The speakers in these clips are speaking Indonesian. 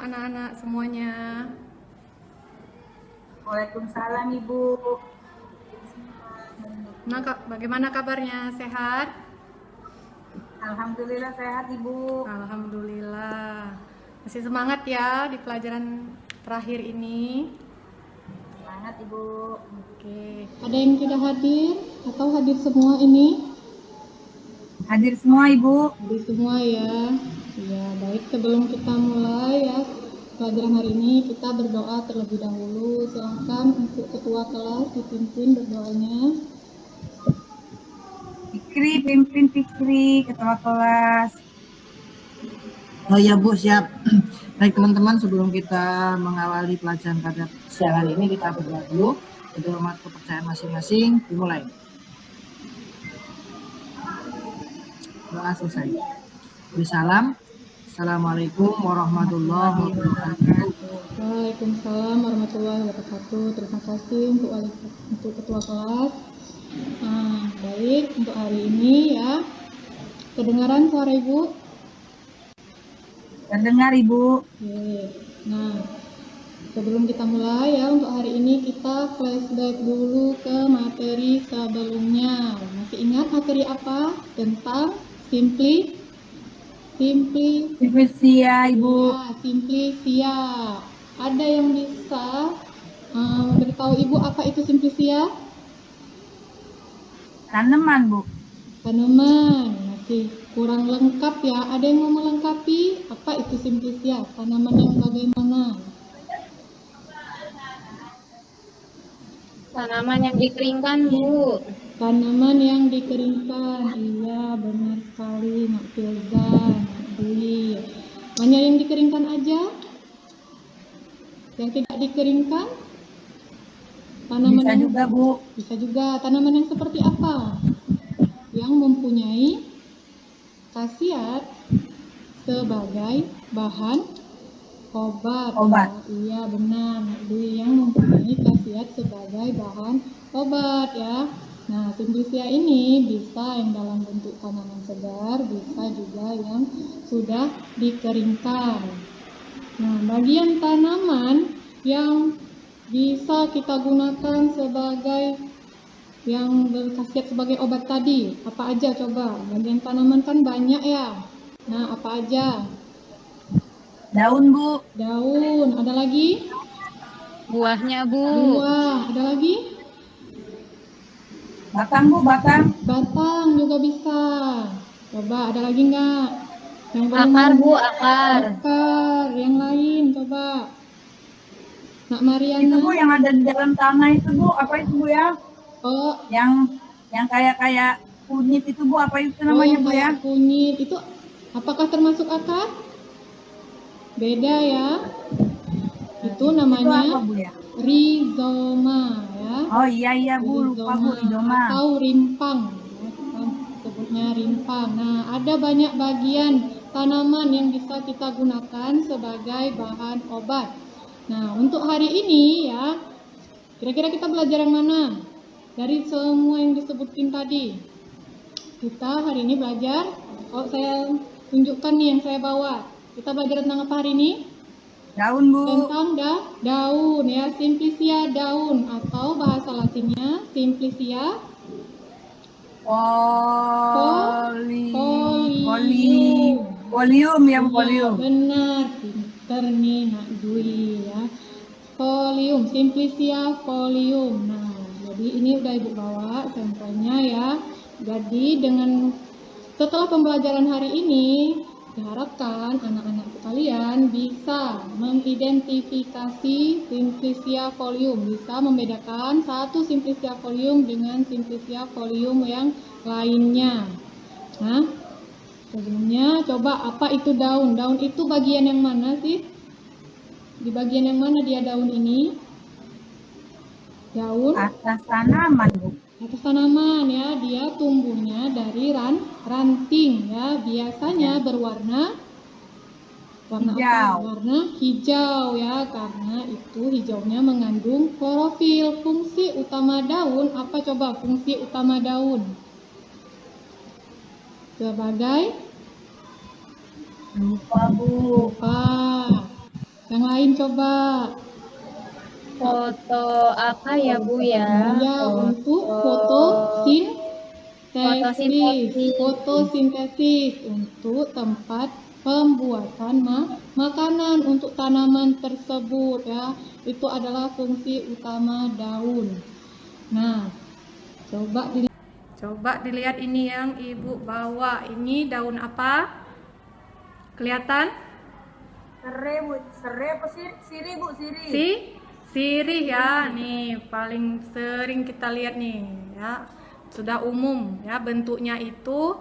anak-anak semuanya. Waalaikumsalam Ibu. Nah, bagaimana kabarnya? Sehat? Alhamdulillah sehat Ibu. Alhamdulillah. Masih semangat ya di pelajaran terakhir ini? Semangat Ibu. Oke. Ada yang tidak hadir atau hadir semua ini? Hadir semua Ibu. Hadir semua ya. Ya, baik, sebelum kita mulai ya pelajaran hari ini, kita berdoa terlebih dahulu. Silakan untuk ketua kelas dipimpin berdoanya. Fikri, pimpin Fikri, ketua kelas. Oh ya Bu, siap. Baik teman-teman, sebelum kita mengawali pelajaran pada siang hari ini, kita berdoa dulu. Berhormat kepercayaan masing-masing, dimulai. Doa selesai. Bersalam. Assalamualaikum warahmatullahi wabarakatuh. Waalaikumsalam warahmatullahi wabarakatuh. Terima kasih untuk ketua kelas. Baik, untuk hari ini ya. Kedengaran suara Ibu? Terdengar Ibu. Oke. Nah, sebelum kita mulai ya, untuk hari ini kita flashback dulu ke materi sebelumnya. Masih ingat materi apa? Tentang Simplicia Ibu. Ya, simplicia. Ada yang bisa beritahu Ibu apa itu simplicia? Tanaman Bu. Tanaman. Masih kurang lengkap ya. Ada yang mau melengkapi apa itu simplicia? Tanaman yang bagaimana? Tanaman yang dikeringkan, Bu. Tanaman yang dikeringkan. Iya, benar sekali, Mak Filza, Mak Dwi. Hanya yang dikeringkan aja? Yang tidak dikeringkan? Tanaman Bisa yang juga Bu. bisa juga. Tanaman yang seperti apa? Yang mempunyai khasiat sebagai bahan obat. Obat. Iya, benar, Mak Dwi, yang mempunyai khasiat sebagai bahan obat ya. Nah, simplicia ini bisa yang dalam bentuk tanaman segar, bisa juga yang sudah dikeringkan. Nah, bagian tanaman yang bisa kita gunakan sebagai yang berkhasiat sebagai obat tadi, apa aja coba? Bagian tanaman kan banyak ya. Nah, apa aja? Daun Bu. Daun, ada lagi? Buahnya, Bu. Buah, ada lagi? Batang Bu, batang. Batang juga bisa. Coba, ada lagi nggak? Yang Akar, Bu, akar. Akar, yang lain coba. Nak Itu Mariana. Bu yang ada di dalam tanah itu Bu, apa itu Bu ya? Oh, Yang kayak kunyit itu Bu, apa itu namanya Bu ya? kayak kunyit. Itu apakah termasuk akar? Beda ya. Itu namanya Itu apa Bu ya? rizoma ya. Oh iya Bu, lupa Bu, rizoma. Atau rimpang ya, kita sebutnya rimpang. Nah, ada banyak bagian tanaman yang bisa kita gunakan sebagai bahan obat. Nah, untuk hari ini ya, kira-kira kita belajar yang mana? Dari semua yang disebutin tadi. Kita hari ini belajar, saya tunjukkan nih yang saya bawa. Kita belajar tentang apa hari ini? Daun Bu. Tentang daun ya, simplicia daun atau bahasa latinnya simplicia Folium ya Bu, folium. Benar, pinter nih Nak Dwi ya. Folium, simplicia folium. Nah, jadi ini udah Ibu bawa sampelnya ya. Jadi setelah pembelajaran hari ini, diharapkan anak-anak kalian bisa mengidentifikasi simplicia folium, bisa membedakan satu simplicia folium dengan simplicia folium yang lainnya. Nah, sebelumnya coba apa itu daun? Daun itu bagian yang mana sih? Di bagian yang mana dia daun ini? Daun Atas tanaman Bu. atas tanaman ya, dia tumbuhnya dari ranting ya, biasanya berwarna Hijau. apa? Warna hijau ya, karena itu hijaunya mengandung klorofil. Fungsi utama daun apa coba? Fungsi utama daun sebagai Lupa Bu. Yang lain coba. Foto apa ya Bu ya? Ya, untuk fotosintesis. Fotosintesis. Fotosintesis untuk tempat pembuatan makanan untuk tanaman tersebut ya. Itu adalah fungsi utama daun. Nah, coba dilihat ini yang Ibu bawa. Ini daun apa? Kelihatan? Serai Bu, serai apa sirih Bu, sirih. Sirih ya. Nih, paling sering kita lihat nih ya. Sudah umum ya, bentuknya itu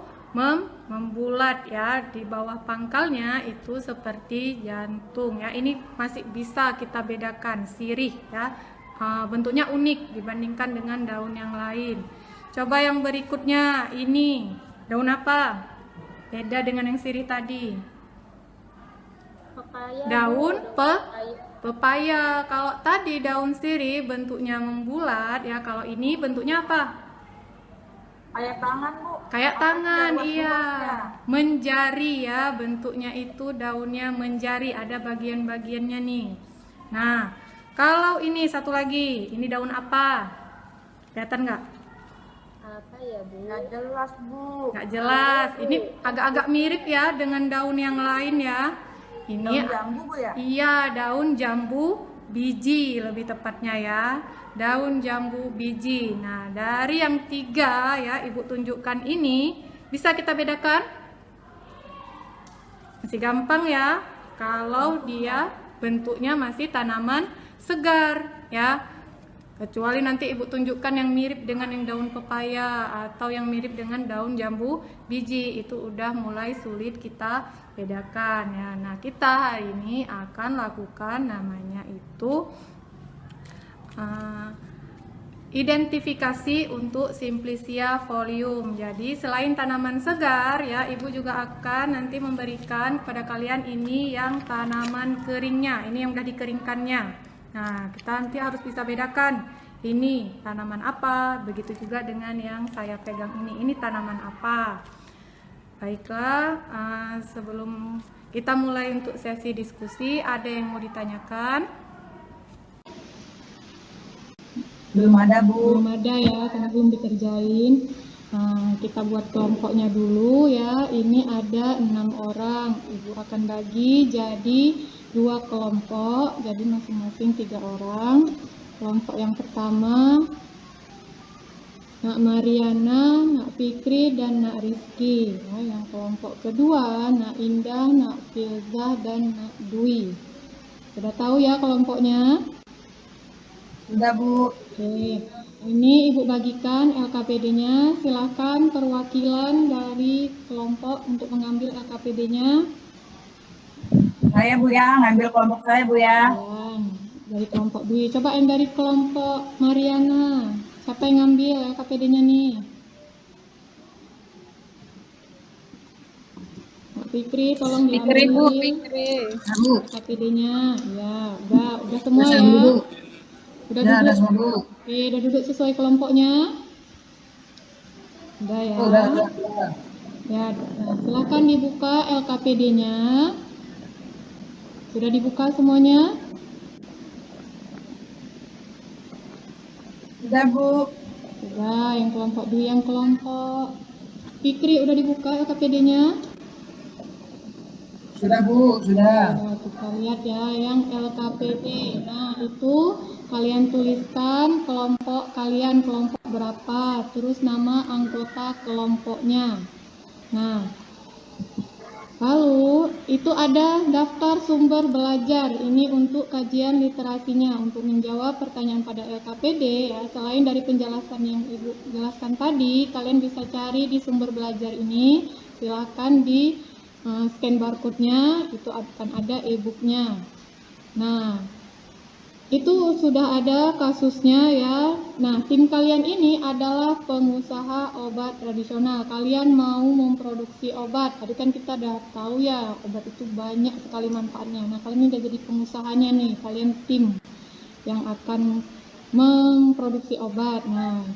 membulat ya, di bawah pangkalnya itu seperti jantung ya. Ini masih bisa kita bedakan sirih ya. Bentuknya unik dibandingkan dengan daun yang lain. Coba yang berikutnya, ini daun apa? Beda dengan yang sirih tadi. Daun pepaya. Kalau tadi daun sirih bentuknya membulat ya, kalau ini bentuknya apa? Kayak tangan Bu. Kayak tangan, Ada iya. luas-luasnya. Menjari ya, bentuknya itu daunnya menjari, ada bagian-bagiannya nih. Nah, kalau ini satu lagi, ini daun apa? Kelihatan nggak? Apa ya Bu? Nggak jelas Bu. Nggak jelas. Ini agak-agak mirip ya dengan daun yang lain ya. Ini Daun jambu Bu ya? iya, daun jambu biji lebih tepatnya ya. Daun jambu biji. Nah, dari yang 3 ya Ibu tunjukkan ini, bisa kita bedakan? Masih gampang ya, kalau dia bentuknya masih tanaman segar ya. Kecuali nanti Ibu tunjukkan yang mirip dengan yang daun pepaya atau yang mirip dengan daun jambu biji, itu udah mulai sulit kita bedakan ya. Nah, kita hari ini akan lakukan namanya itu identifikasi untuk Simplicia folium. Jadi selain tanaman segar ya, Ibu juga akan nanti memberikan kepada kalian ini yang tanaman keringnya, ini yang udah dikeringkannya. Nah, kita nanti harus bisa bedakan ini tanaman apa, begitu juga dengan yang saya pegang ini tanaman apa. Baiklah, sebelum kita mulai untuk sesi diskusi, ada yang mau ditanyakan? Belum ada Bu. Belum ada ya, karena belum dikerjain. Kita buat kelompoknya dulu ya. Ini ada 6 orang. Ibu akan bagi jadi 2 kelompok, jadi masing-masing 3 orang. Kelompok yang pertama Nak Mariana, Nak Fikri, dan Nak Rizky ya. Yang kelompok kedua Nak Indah, Nak Filzah, dan Nak Dwi. Sudah tahu ya kelompoknya? Sudah Bu. Oke, ini Ibu bagikan LKPD-nya. Silakan perwakilan dari kelompok untuk mengambil LKPD-nya. Saya Bu ya, ngambil kelompok saya Bu ya. Dari kelompok Dwi. Coba yang dari kelompok Mariana. Siapa yang ngambil LKPD-nya nih? Mbak Fikri, tolong diambil. Fikri Bu, Fikri. LKPD-nya. Ya, udah semua ya. Udah Ya, ada duduk. semua Bu. Oke, udah duduk sesuai kelompoknya. Udah ya. Udah. Ya, nah, silakan dibuka LKPD-nya. Sudah dibuka semuanya? Sudah Bu. Sudah, yang kelompok Dwi, yang kelompok Fikri udah dibuka LKPD-nya? Sudah Bu, sudah. Nah, kita lihat ya yang LKPD. Nah, itu kalian tuliskan kelompok kalian, kelompok berapa, terus nama anggota kelompoknya. Nah, lalu itu ada daftar sumber belajar. Ini untuk kajian literasinya, untuk menjawab pertanyaan pada LKPD ya. Selain dari penjelasan yang Ibu jelaskan tadi, kalian bisa cari di sumber belajar ini. Silakan di scan barcode-nya, itu akan ada e-booknya. Nah, itu sudah ada kasusnya ya. Nah, tim kalian ini adalah pengusaha obat tradisional. Kalian mau memproduksi obat. Tadi kan kita udah tahu ya, obat itu banyak sekali manfaatnya. Nah, kalian udah jadi pengusahanya nih. Kalian tim yang akan memproduksi obat. Nah,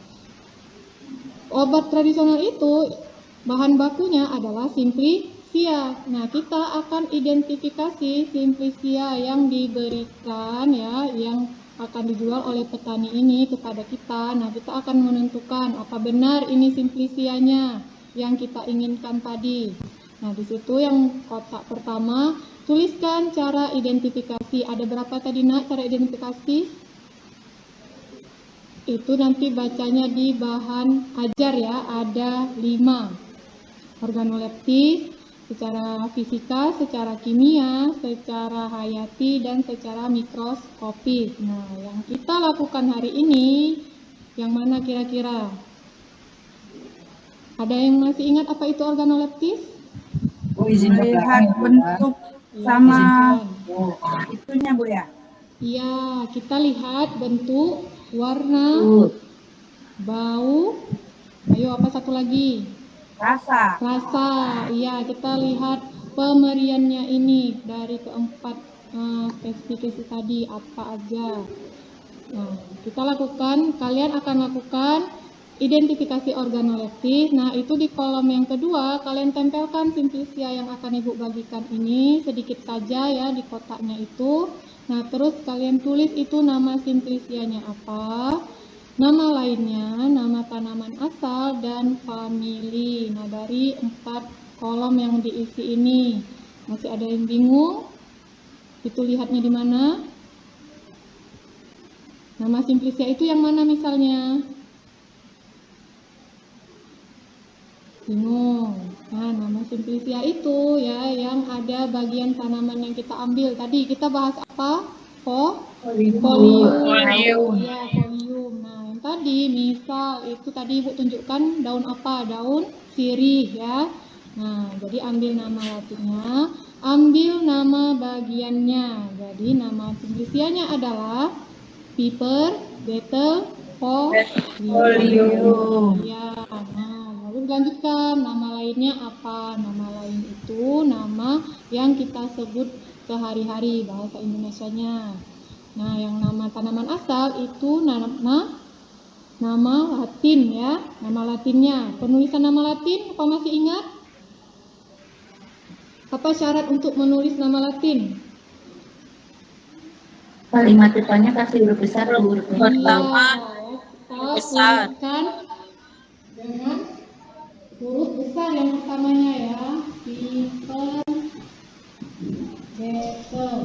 obat tradisional itu bahan bakunya adalah Simplicia Siap. Nah, kita akan identifikasi simplisia yang diberikan ya, yang akan dijual oleh petani ini kepada kita. Nah, kita akan menentukan apa benar ini simplisianya yang kita inginkan tadi. Nah, di situ yang kotak pertama, tuliskan cara identifikasi. Ada berapa tadi nak cara identifikasi? Itu nanti bacanya di bahan ajar ya, ada 5. Organoleptis, secara fisika, secara kimia, secara hayati, dan secara mikroskopis. Nah, yang kita lakukan hari ini, yang mana kira-kira? Ada yang masih ingat apa itu organoleptis? Oh, izin ke Melihat belakang, Bu, ya. bentuk Ya, sama izinkan. itunya Bu ya. Iya, kita lihat bentuk, warna, bau, ayo apa satu lagi? Rasa. Rasa, iya kita lihat pemberiannya ini dari keempat spesifikasi tadi apa aja. Nah, kita lakukan, kalian akan lakukan identifikasi organoleptis. Nah, itu di kolom yang kedua, kalian tempelkan simplisia yang akan Ibu bagikan ini sedikit saja ya di kotaknya itu. Nah, terus kalian tulis itu nama simplisianya apa, nama lainnya, nama tanaman asal, dan famili. Nah, dari 4 kolom yang diisi ini, masih ada yang bingung? Itu lihatnya di mana? Nama simplisia itu yang mana misalnya? Bingung. Nah, nama simplisia itu ya yang ada bagian tanaman yang kita ambil. Tadi kita bahas apa? Folium. Ya, folium. Nah, yang tadi misal itu tadi Ibu tunjukkan daun apa? Daun sirih ya. Nah, jadi ambil nama latinnya, ambil nama bagiannya. Jadi nama simplisianya adalah Piper, betel, folium. Ya, nah lalu dilanjutkan nama lainnya apa? Nama lain itu nama yang kita sebut sehari-hari bahasa Indonesianya. Nah, yang nama tanaman asal itu nama Latin ya, nama Latinnya. Penulisan nama Latin apa masih ingat? Apa syarat untuk menulis nama Latin? Kalimat depannya kasih huruf besar atau huruf Iya, besar. kita tuliskan dengan huruf besar yang pertamanya ya. Piper, betel.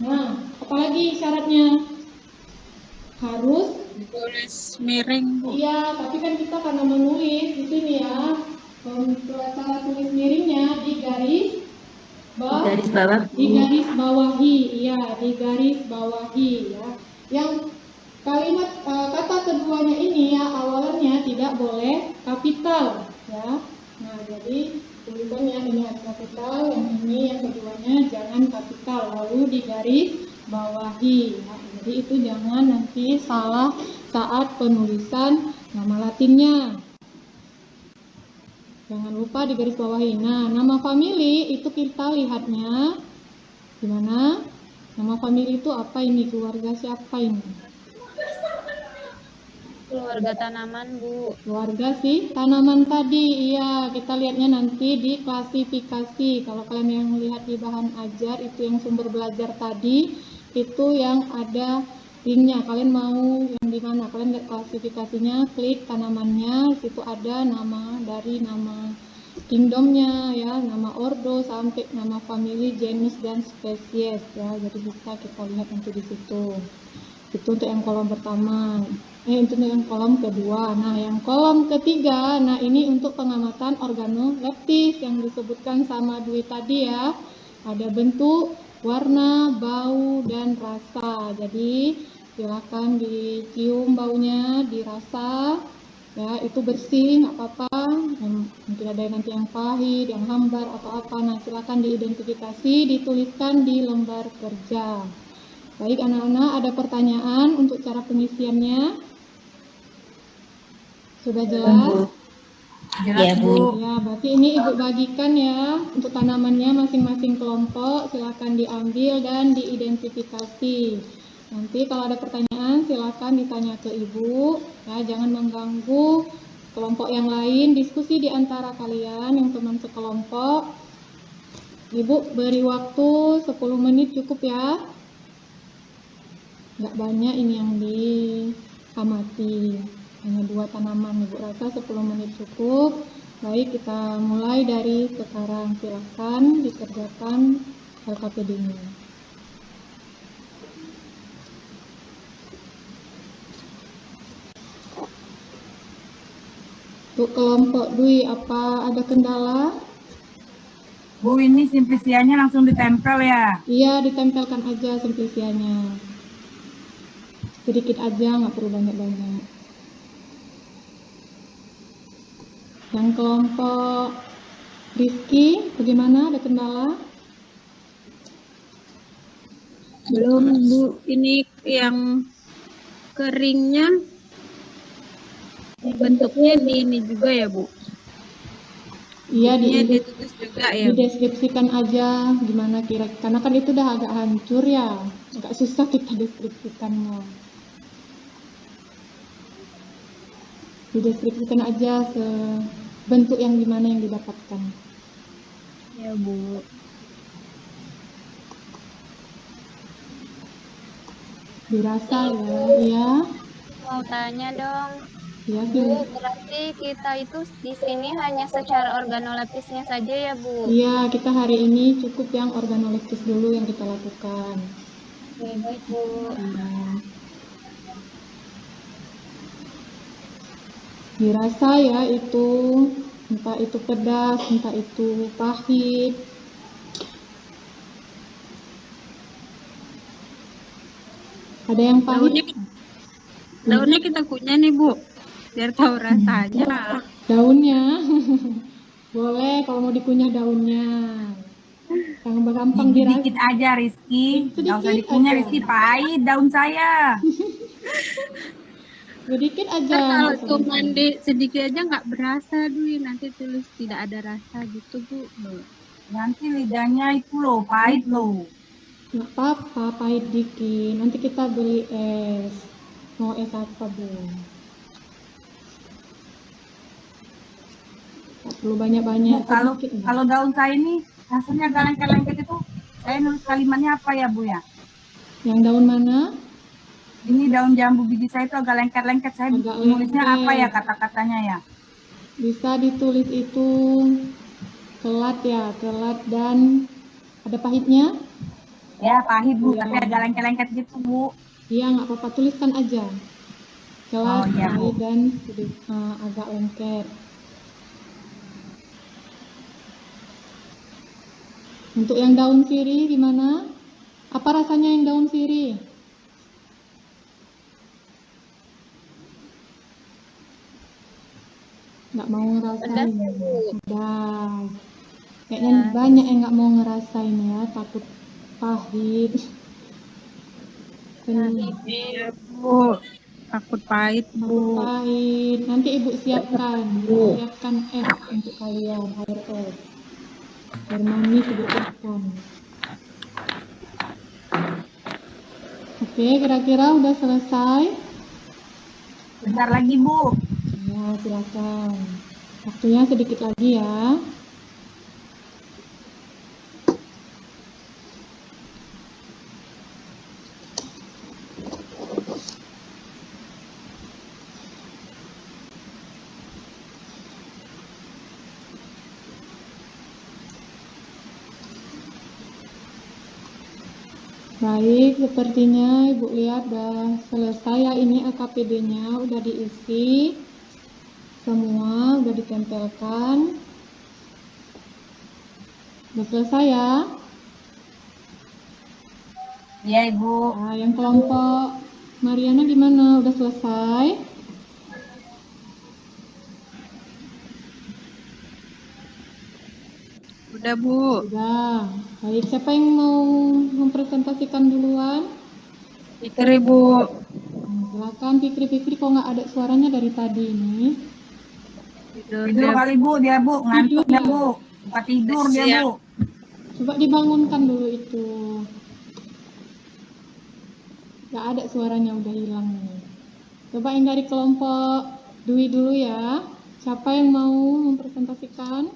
Nah, apalagi syaratnya? Harus Tulis miring, Bu. iya, tapi kan kita karena menulis di sini ya. Cara tulis miringnya di garis Garis bawah. digaris bawahi, iya, digaris bawahi ya. Yang kalimat kata keduanya ini ya awalannya tidak boleh kapital ya. Nah, jadi tulisannya ini harus kapital, yang ini yang keduanya jangan kapital, lalu digaris bawahi ya. Jadi itu jangan nanti salah saat penulisan nama Latinnya. Jangan lupa di garis bawahi. Nah, nama famili itu kita lihatnya gimana? Nama famili itu apa ini? Keluarga siapa ini? Keluarga tanaman, Bu. Keluarga sih tanaman tadi. Iya, kita lihatnya nanti di klasifikasi. Kalau kalian yang lihat di bahan ajar itu yang sumber belajar tadi, itu yang ada linknya. Kalian mau yang di mana? Kalian lihat klasifikasinya, klik tanamannya, di situ ada nama dari nama kingdomnya ya, nama ordo sampai nama famili, genus dan spesies ya. Jadi bisa kita lihat nanti di situ. Itu untuk yang kolom pertama. Itu untuk yang kolom kedua. Nah, yang kolom ketiga, nah ini untuk pengamatan organoleptis yang disebutkan sama Dwi tadi ya. Ada bentuk, warna, bau, dan rasa. Jadi silakan dicium baunya, dirasa. Ya, itu bersih, nggak apa-apa. Mungkin ada nanti yang pahit, yang hambar atau apa. Nah, silakan diidentifikasi, dituliskan di lembar kerja. Baik anak-anak, ada pertanyaan untuk cara pengisiannya? Sudah jelas? Jelas Bu. Ya, berarti ini Ibu bagikan ya untuk tanamannya masing-masing kelompok. Silakan diambil dan diidentifikasi. Nanti kalau ada pertanyaan silakan ditanya ke Ibu. Ya, jangan mengganggu Kelompok yang lain diskusi di antara kalian yang teman sekelompok. Ibu beri waktu 10 menit cukup ya. Nggak banyak ini yang diamati. Hanya 2 tanaman. Ibu rasa 10 menit cukup. Baik, kita mulai dari sekarang. Silakan dikerjakan LKPD-nya. Untuk kelompok Dwi, apa ada kendala? Bu, ini simplisianya langsung ditempel ya? Iya, ditempelkan aja simplisianya. Sedikit aja, nggak perlu banyak-banyak. Yang kelompok Rizky, bagaimana? Ada kendala? Belum Bu, ini yang keringnya bentuknya di ini juga ya Bu? Iya, Ini ditulis juga ya Bu? dideskripsikan aja gimana kira-kira. Karena kan itu udah agak hancur ya, agak susah kita deskripsikannya. Dideskripsikan aja bentuk yang gimana yang didapatkan. Ya Bu. Dirasa ya, iya. Mau tanya dong. Ya, Bu, berarti kita itu di sini hanya secara organoleptisnya saja ya, Bu? iya, kita hari ini cukup yang organoleptis dulu yang kita lakukan. Oke, baik, Bu. Iya. Dirasa ya itu, entah itu pedas, entah itu pahit. Ada yang pahit? Daunnya kita kunyah nih Bu, biar tahu rasanya. Daunnya boleh kalau mau dikunyah daunnya. Gampang dirasa. Dikit aja Rizky, nggak usah Sedikit dikunyah aja. Rizky, pahit daun saya. Sedikit Ntar aja. kalau nggak cuma sedikit. di sedikit aja nggak berasa Dwi, nanti tulis tidak ada rasa gitu Bu. Nanti lidahnya itu loh, pahit loh. Nggak apa-apa, pahit dikit. Nanti kita beli es. Mau es apa, Bu? Nggak perlu banyak-banyak. Bu, kalau sedikit aja. kalau daun saya ini rasanya agak lengket-lengket itu, saya nulis kalimatnya apa ya Bu ya? Yang daun mana? Ini daun jambu biji saya itu agak lengket-lengket, saya Agak nulisnya lengket. apa ya kata-katanya ya? Bisa ditulis itu telat ya, telat dan ada pahitnya? Ya pahit Bu, Iya. tapi agak lengket-lengket gitu Bu. Iya, nggak apa-apa, tuliskan aja. Telat, Oh, iya, Bu. pahit, dan agak lengket. Untuk yang daun sirih gimana? Apa rasanya yang daun sirih? Nggak mau ngerasain. Pedas ya, Bu? Pedas. Kayaknya banyak yang nggak mau ngerasain ya, takut pahit. Iya Bu, takut pahit Takut Bu. pahit. Nanti Ibu siapkan. Ibu siapkan es untuk kalian, air es. Air manis Ibu siapkan. Oke, kira-kira udah selesai? Bentar lagi Bu. Ya, silakan. Waktunya sedikit lagi ya. Baik, sepertinya Ibu lihat udah selesai ya, ini LKPD-nya udah diisi. Semua udah ditempelkan. Udah selesai ya. Iya Ibu. Nah, yang kelompok Mariana gimana? Udah selesai? Udah Bu, Udah. Baik, siapa yang mau mempresentasikan duluan? Fikri Bu. Silakan Fikri kok nggak ada suaranya dari tadi ini. Tidur kali Bu dia Bu, ngantuk dia Bu. Suka tidur dia Bu. Coba dibangunkan dulu itu. Nggak ada suaranya, udah hilang nih. Coba yang dari kelompok Dwi dulu ya. Siapa yang mau mempresentasikan?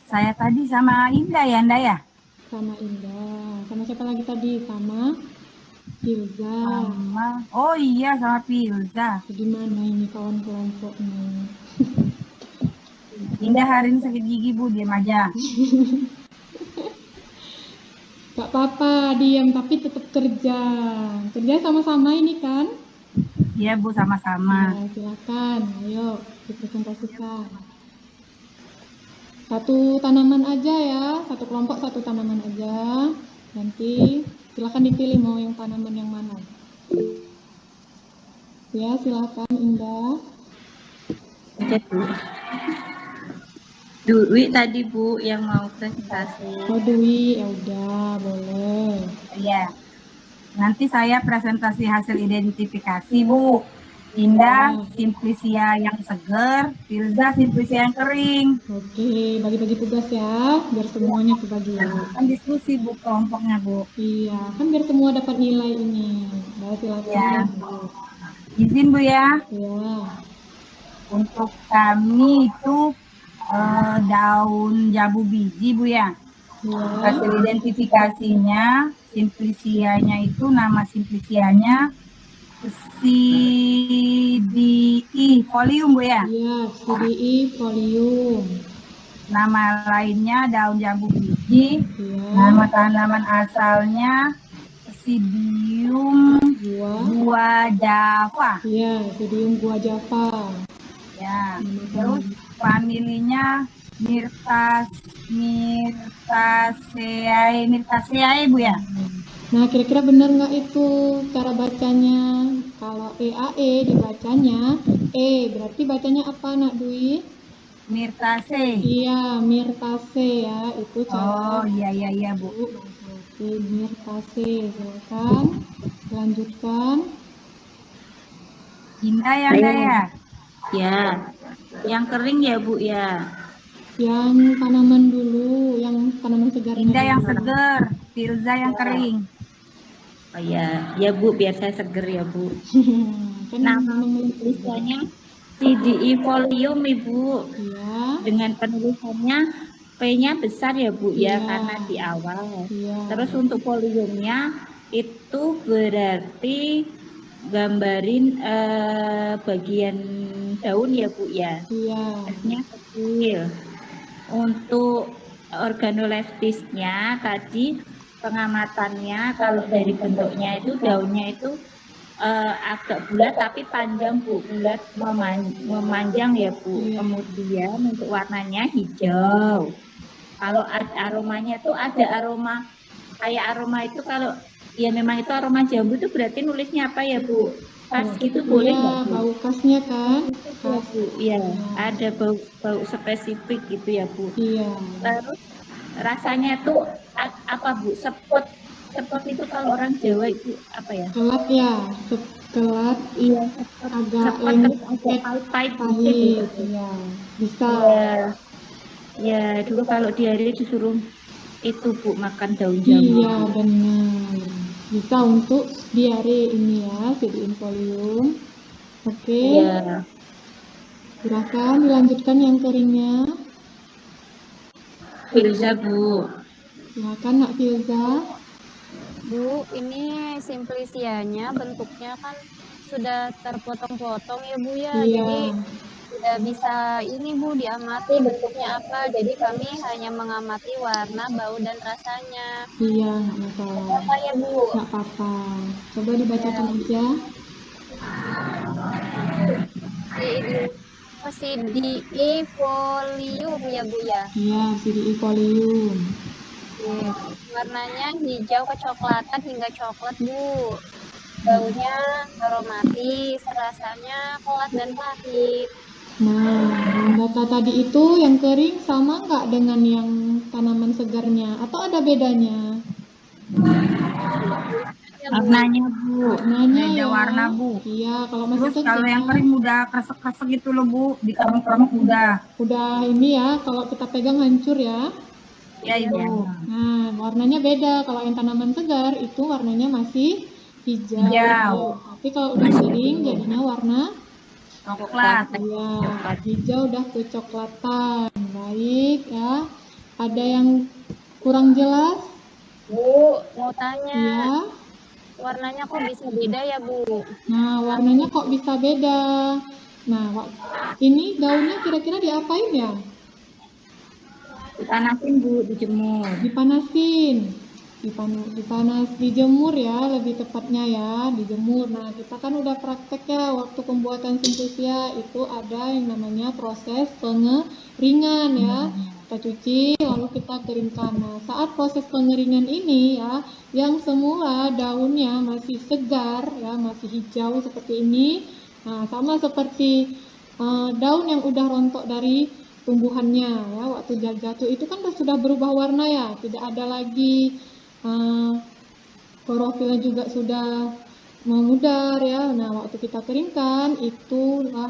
Saya tadi sama Indah ya, Indah ya? Sama Indah. Sama siapa lagi tadi? Sama Hilza. Oh iya, sama Pilza. Gimana ini kawan kelompoknya? Indah hari ini sakit gigi, Bu, diam aja. Gak apa-apa, diam tapi tetap kerja. Kerja sama-sama ini kan? Iya, Bu, sama-sama. Ya, silakan. Ayo, dipresentasikan. Satu tanaman aja ya, satu kelompok satu tanaman aja. Nanti silakan dipilih mau yang tanaman yang mana. Ya, silakan Indah. Oke, Bu. Dwi tadi Bu yang mau presentasi. Oh, Dwi, ya udah, boleh. Iya. Nanti saya presentasi hasil identifikasi, Bu. Indah Simplicia yang seger, Pilza Simplicia yang kering. Oke, bagi-bagi tugas ya, biar semuanya kebagi. Kan diskusi, Bu, kelompoknya, Bu. Iya, kan biar semua dapat nilai ini. Baik, silakan. Ya. Bu. Izin, Bu, ya. Ya, Untuk kami itu daun jambu biji, Bu, ya. ya, Hasil identifikasinya, Simplicianya itu nama Simplicianya CDE folium, Bu, ya. iya, CDE folium. Nama lainnya daun jambu biji. Iya, Nama tanaman asalnya Psidium gua. gua Java. Iya, CDium gua Java. Ya. Nama Terus familinya Myrtaceae, Bu, ya. Nah, kira-kira benar nggak itu cara bacanya? Kalau EAE dibacanya E, berarti bacanya apa, Nak Dwi? Myrtaceae. Iya, Myrtaceae ya, itu cara Oh, iya, Bu. Oke, Myrtaceae. Silakan lanjutkan. Indah ya, Indah ya. Ya. Yang kering ya Bu ya. Yang tanaman dulu, yang tanaman segar. Indah yang seger, Pilza yang kering. Oh ya, ya Bu, biar saya seger ya Bu. Kan Nama memang- tulisannya CDE folium Ibu. Iya, Dengan penulisannya P-nya besar ya Bu ya, Iya. karena di awal. iya. Terus untuk foliumnya itu berarti gambarin bagian daun ya Bu ya. Iya, F-nya kecil. Untuk organoleptisnya tadi pengamatannya kalau dari bentuknya itu daunnya itu agak bulat tapi panjang Bu, bulat memanjang ya Bu. Iya. Kemudian untuk warnanya hijau. Kalau aromanya itu ada aroma kayak aroma itu kalau ya memang itu aroma jambu itu berarti nulisnya apa ya Bu? Khas gitu boleh iya, nggak Bu? bau khasnya kan? Khas. Bu, iya, ada bau spesifik gitu ya Bu. Iya. Terus rasanya tuh apa Bu? Sepot itu kalau orang Jawa itu apa ya? Kelat ya, kelat Iya, agak sepot lengket, terus agak pahit pahit. gitu. Iya, bisa. Iya. Ya, dulu kalau di hari disuruh itu Bu makan daun jambu. Iya, benar. Bisa untuk diare ini ya, CDium folium. Oke, Iya. silakan dilanjutkan yang keringnya. Filza Bu. Silakan Nak Filza. Bu, ini Simplicianya bentuknya kan sudah terpotong-potong ya Bu ya. Iya. Jadi tidak bisa ini Bu diamati bentuknya apa. Jadi kami hanya mengamati warna, bau dan rasanya. Iya, nggak masalah. Apa ya Bu? Nggak apa-apa. Coba dibacakan aja. CDE folium ya Bu ya. Iya, CDE folium. Warnanya hijau kecoklatan hingga coklat Bu. Baunya aromatis, rasanya kelat dan pahit. Nah, yang data tadi itu yang kering sama nggak dengan yang tanaman segarnya? Atau ada bedanya? Ya, Bu. Warnanya Bu. Warnanya Beda ya. warna, Bu. Iya, kalau masih Terus kalau yang kering udah kresek-kresek gitu loh, Bu. Dikeremek-keremek udah ini ya, kalau kita pegang hancur ya. Ya, Ibu. Nah, warnanya beda. Kalau yang tanaman segar itu warnanya masih hijau. Hijau. Tapi kalau udah kering jadinya warna Coklat. Ya, hijau udah kecoklatan. Baik ya. Ada yang kurang jelas? Bu, mau tanya, Ya. warnanya kok bisa beda ya, Bu? Nah, warnanya kok bisa beda? Nah, ini daunnya kira-kira diapain ya? Dipanasin Bu, dijemur. Dipanasin. Dijemur ya, lebih tepatnya ya, dijemur. Nah, kita kan udah praktek ya, waktu pembuatan simplisia itu ada yang namanya proses pengeringan ya. Kita cuci, lalu kita keringkan. Nah, saat proses pengeringan ini ya, yang semula daunnya masih segar ya, masih hijau seperti ini. Nah, sama seperti daun yang udah rontok dari tumbuhannya ya, waktu jatuh itu kan sudah berubah warna ya, tidak ada lagi klorofilnya juga sudah memudar ya. Nah, waktu kita keringkan itulah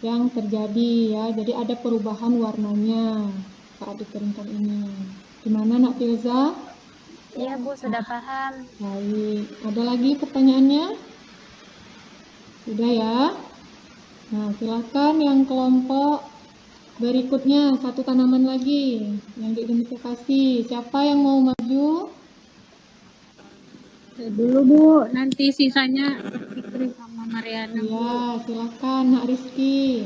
yang terjadi ya. Jadi ada perubahan warnanya saat dikeringkan ini. Gimana Nak Filza? Iya, Bu, sudah paham. Baik. Ada lagi pertanyaannya? Sudah ya? Nah, silakan yang kelompok berikutnya, satu tanaman lagi yang diidentifikasi. Siapa yang mau maju? Dulu Bu, nanti sisanya Fikri sama Mariana Bu. Ya, silakan Nak Rizky.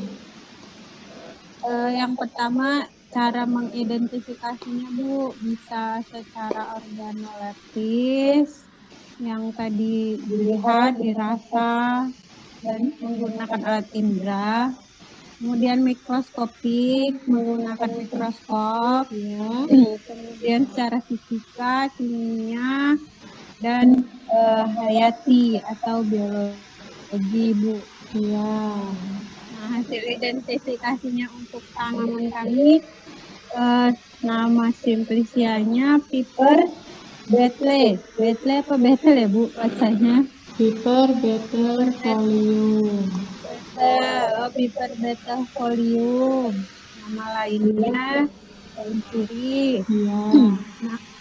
Yang pertama cara mengidentifikasinya Bu, bisa secara organoleptis yang tadi dilihat, dirasa, dan menggunakan alat indera. Kemudian mikroskopik menggunakan mikroskop. Ya, Kemudian secara fisika, kimia, dan hayati atau biologi Bu. ya. Nah, hasil identifikasinya untuk tanaman kami, nama simplicianya Piper betle. Betle apa betel ya Bu bacanya? Piper betel folium. Piper betel folium. Nama lainnya daun suri. Ya,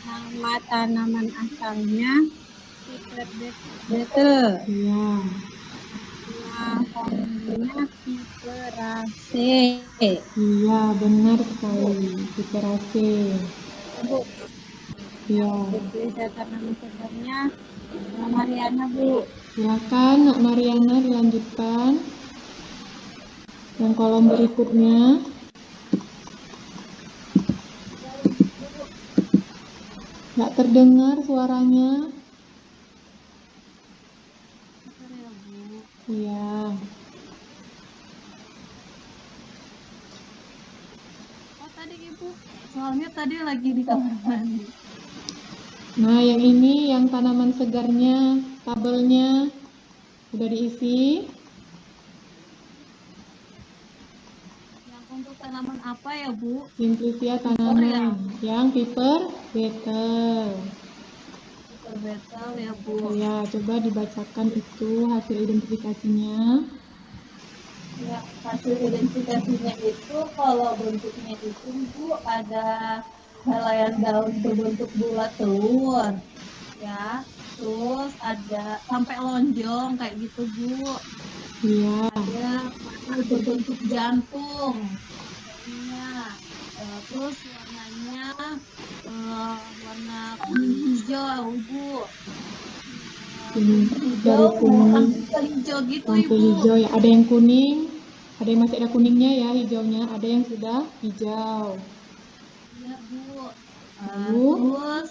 Nama tanaman asalnya Piper betel. ya. Nah, familinya Piperaceae. Iya, benar sekali. Piperacea. Bu, Ya, berbeda tanaman segarnya Mariana Bu. silakan Nak Mariana dilanjutkan. Yang kolom berikutnya. Nggak terdengar suaranya. Iya. Oh tadi Ibu, soalnya tadi lagi di kamar mandi. Nah, yang ini yang tanaman segarnya, tabelnya sudah diisi. Yang untuk tanaman apa ya Bu? Simplisia tanaman yang Piper betel. Piper betel ya Bu. Ya, coba dibacakan itu hasil identifikasinya. Ya, hasil identifikasinya itu kalau bentuknya itu Bu ada helaian daun berbentuk bulat telur, ya. Terus ada sampai lonjong kayak gitu Bu. Iya, Ada berbentuk jantung. Warnanya. Terus warnanya warna kuning hijau Bu. ini dari Hijau kuning ke hijau gitu sampai Ibu. hijau ya. Ada yang kuning, ada yang masih ada kuningnya ya, hijaunya. Ada yang sudah hijau. Iya Bu. Lalu? Terus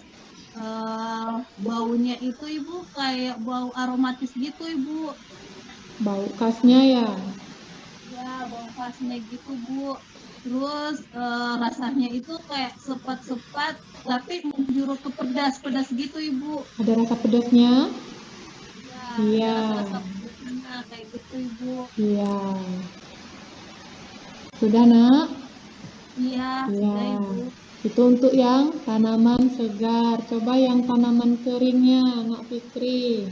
baunya itu Ibu kayak bau aromatis gitu Ibu. Bau khasnya ya. Ya bau khasnya gitu Bu. Terus rasanya itu kayak sepat-sepat tapi menjurus ke pedas-pedas gitu Ibu. Ada rasa pedasnya. Ya, Iya. ada rasa pedasnya kayak gitu Ibu. Iya. Sudah Nak? Iya, Iya. sudah Ibu. Itu untuk yang tanaman segar. Coba yang tanaman keringnya, Nak Fikri.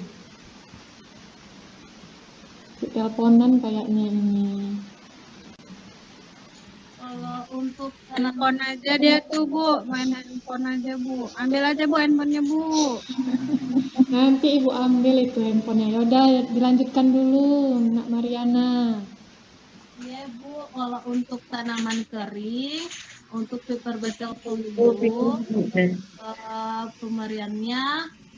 Teleponan kayaknya ini. Kalau untuk Handphone aja dia tuh Bu, main handphone aja Bu. Ambil aja Bu handphonenya Bu. Nanti Ibu ambil itu handphonenya. Yaudah, dilanjutkan dulu, Nak Mariana. Bu, kalau untuk tanaman kering, untuk paper betel folium, pemberiannya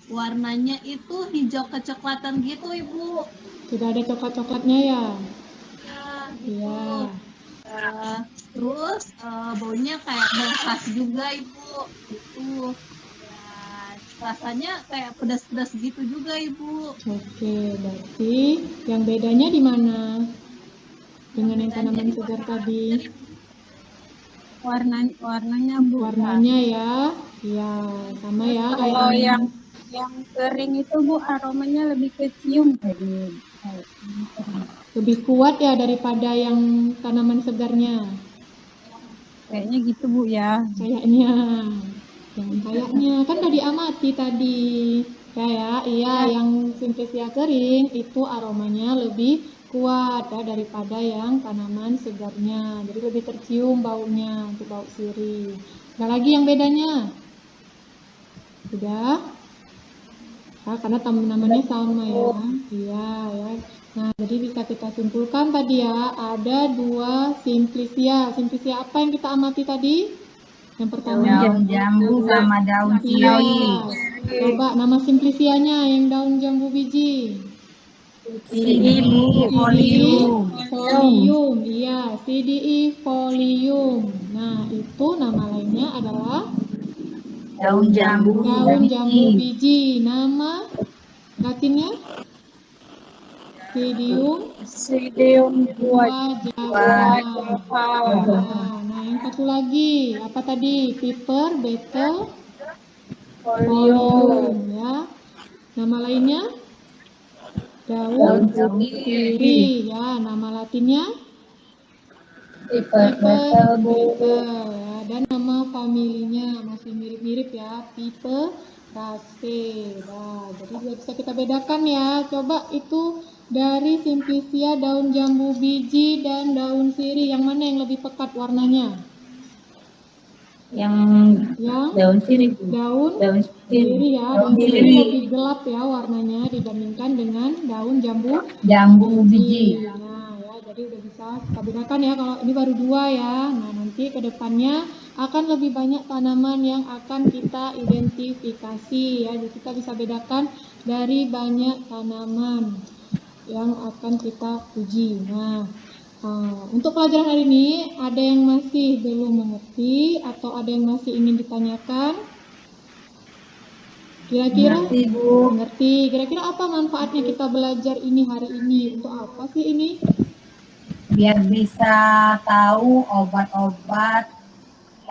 warnanya itu hijau kecoklatan gitu Ibu. Sudah ada coklat-coklatnya ya? Ya, gitu. Iya. Terus baunya kayak bau khas juga Ibu. Itu. Ya, rasanya kayak pedas-pedas gitu juga Ibu. Oke, berarti yang bedanya di mana dengan yang tanaman segar tadi? Warnanya Bu. Warnanya ya, ya sama ya kayak Kalau ini. yang kering itu Bu aromanya lebih kecium tadi. Lebih kuat ya daripada yang tanaman segarnya. Kayaknya gitu Bu ya. Kayaknya, yang kayaknya kan udah diamati tadi. Kayak iya yang simplisia kering itu aromanya lebih kuat ya daripada yang tanaman segarnya. Jadi lebih tercium baunya untuk bau sirih. Ada lagi yang bedanya? Sudah? Nah, karena tanamannya sama ya. Iya ya. Nah, jadi bisa kita simpulkan tadi ya, ada dua simplisia. Simplisia apa yang kita amati tadi? Yang pertama, Daun jambu sama daun iya. sirih. Coba nama simplisianya yang daun jambu biji. CDE folium. Folium, iya, CDE folium. Nah, itu nama lainnya adalah Daun jambu daun jambu biji. biji. Nama latinnya Psidium Java. Nah, yang satu lagi apa tadi? Piper, betel, folium ya. Nama lainnya daun sirih ya. Nama latinnya Piper betel ya. Dan nama familinya masih mirip-mirip ya, Piperaceae. Nah, jadi bisa kita bedakan ya. Coba itu dari simplisia daun jambu biji dan daun sirih, yang mana yang lebih pekat warnanya? Yang Yang daun sirih Bu. daun Daun sirih. sirih ya. Daun sirih lebih gelap ya warnanya dibandingkan dengan daun jambu biji. Nah, ya, jadi udah bisa kita bedakan ya. Kalau ini baru dua ya. Nah, nanti ke depannya akan lebih banyak tanaman yang akan kita identifikasi ya. Jadi kita bisa bedakan dari banyak tanaman yang akan kita uji. Nah, untuk pelajaran hari ini ada yang masih belum mengerti atau ada yang masih ingin ditanyakan? Kira-kira mengerti. Kira-kira apa manfaatnya kita belajar ini hari ini? Untuk apa sih ini? Biar bisa tahu obat-obat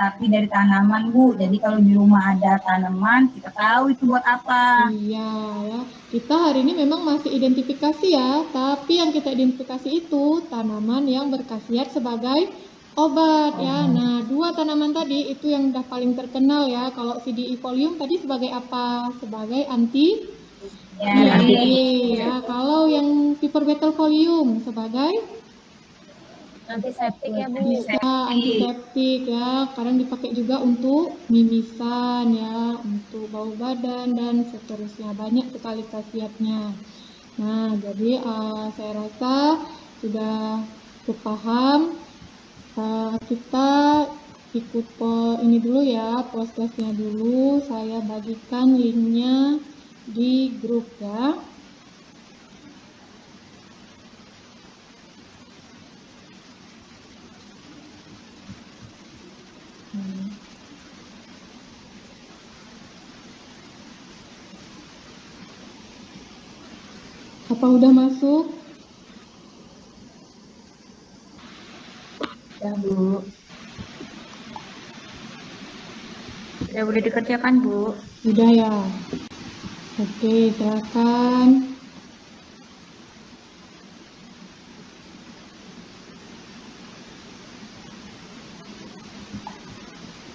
tapi dari tanaman Bu. Jadi kalau di rumah ada tanaman kita tahu itu buat apa. Iya ya. Kita hari ini memang masih identifikasi ya, tapi yang kita identifikasi itu tanaman yang berkhasiat sebagai obat ya. Nah, dua tanaman tadi itu yang udah paling terkenal ya. Kalau CDE folium tadi sebagai apa? Sebagai anti ya. Kalau yang Piper betel folium sebagai Antiseptik ya Bu. bisa antiseptik ya. Kadang dipakai juga untuk mimisan ya, untuk bau badan dan seterusnya. Banyak sekali khasiatnya. Nah, jadi saya rasa sudah cukup paham. Kita ikut ini dulu ya, postclassnya dulu. Saya bagikan linknya di grup ya. Apa udah masuk? Ya Bu. Sudah boleh dikerjakan Bu. Sudah ya. Oke, silakan.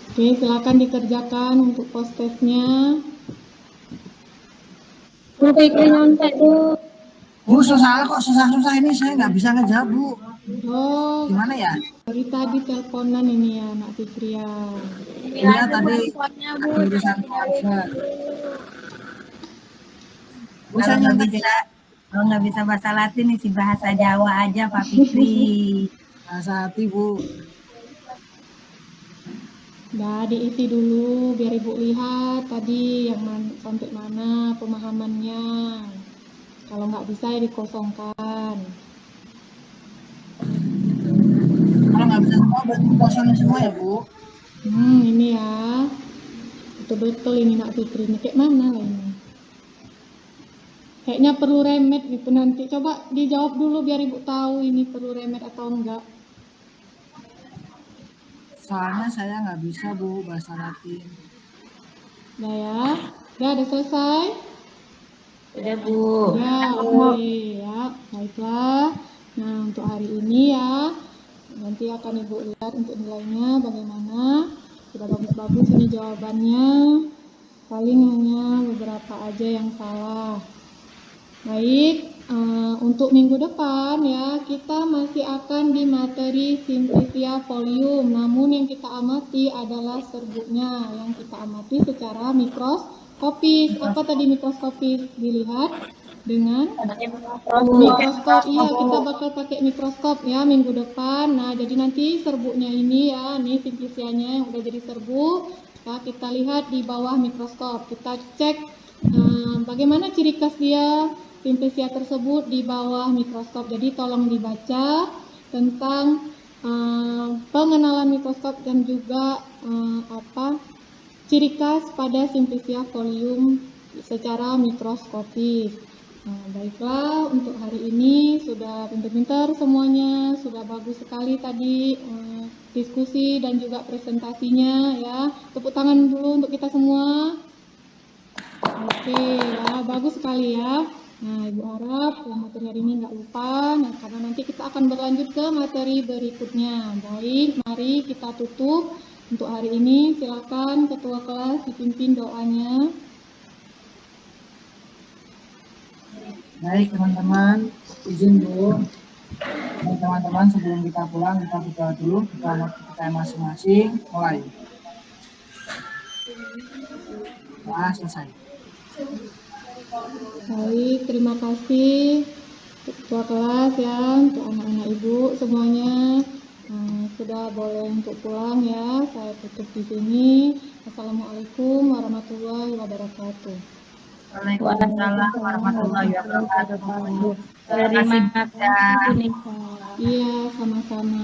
Oke, silakan dikerjakan untuk post-testnya. Bu Fikri nyontek Bu. Bu, susah kok, susah-susah ini saya nggak bisa ngejawab, Bu. Oh, Gimana ya? dari tadi teleponan ini ya, Nak Fitria. Iya, tadi Handphonenya Bu. urusan keluarga. Bu, Kalau saya nggak nyontek bisa, kalau nggak bisa bahasa Latin isi bahasa Jawa aja Pak Fikri. Rasa hati Bu. Udah diisi dulu biar Ibu lihat tadi yang sampai mana pemahamannya. Kalau nggak bisa ya dikosongkan. Kalau nggak bisa semua berarti kosongin semua ya Bu. Ini ya. Betul-betul ini Nak Fitri. Ini kayak mana lah ini? Kayaknya perlu remed gitu nanti. Coba dijawab dulu biar Ibu tahu ini perlu remed atau enggak. Soalnya saya nggak bisa Bu bahasa Latin. Udah ya. Udah selesai? Udah Bu. Ya, oke ya. Baiklah. Nah, untuk hari ini ya. Nanti akan Ibu lihat untuk nilainya bagaimana. Sudah bagus-bagus ini jawabannya. Paling hanya beberapa aja yang salah. Baik, untuk minggu depan ya kita masih akan di materi Simplicia Folium. Namun yang kita amati adalah serbuknya yang kita amati secara mikroskopis. Apa tadi mikroskopis? Dilihat dengan mikroskop. Iya, kita bakal pakai mikroskop ya minggu depan. Nah, jadi nanti serbuknya ini ya, nih Simplicianya yang udah jadi serbuk. Ya, kita lihat di bawah mikroskop. Kita cek bagaimana ciri khas dia Simplicia tersebut di bawah mikroskop. Jadi tolong dibaca tentang pengenalan mikroskop dan juga ciri khas pada Simplicia Folium secara mikroskopis. Baiklah, untuk hari ini sudah pintar-pintar semuanya, sudah bagus sekali tadi diskusi dan juga presentasinya ya. Tepuk tangan dulu untuk kita semua. Oke ya, bagus sekali ya. Nah, Ibu harap materi hari ini nggak lupa, karena nanti kita akan berlanjut ke materi berikutnya. Baik, mari kita tutup untuk hari ini. Silakan Ketua Kelas dipimpin doanya. Baik teman-teman, izin dulu. Teman-teman sebelum kita pulang kita berdoa dulu, kita mau masing-masing mulai. Nah, selesai. Baik, terima kasih Ketua Kelas ya, untuk anak-anak Ibu semuanya. Sudah boleh untuk pulang ya, saya tutup di sini. Assalamualaikum warahmatullahi wabarakatuh. Waalaikumsalam warahmatullahi wabarakatuh. Terima kasih. Iya, sama-sama.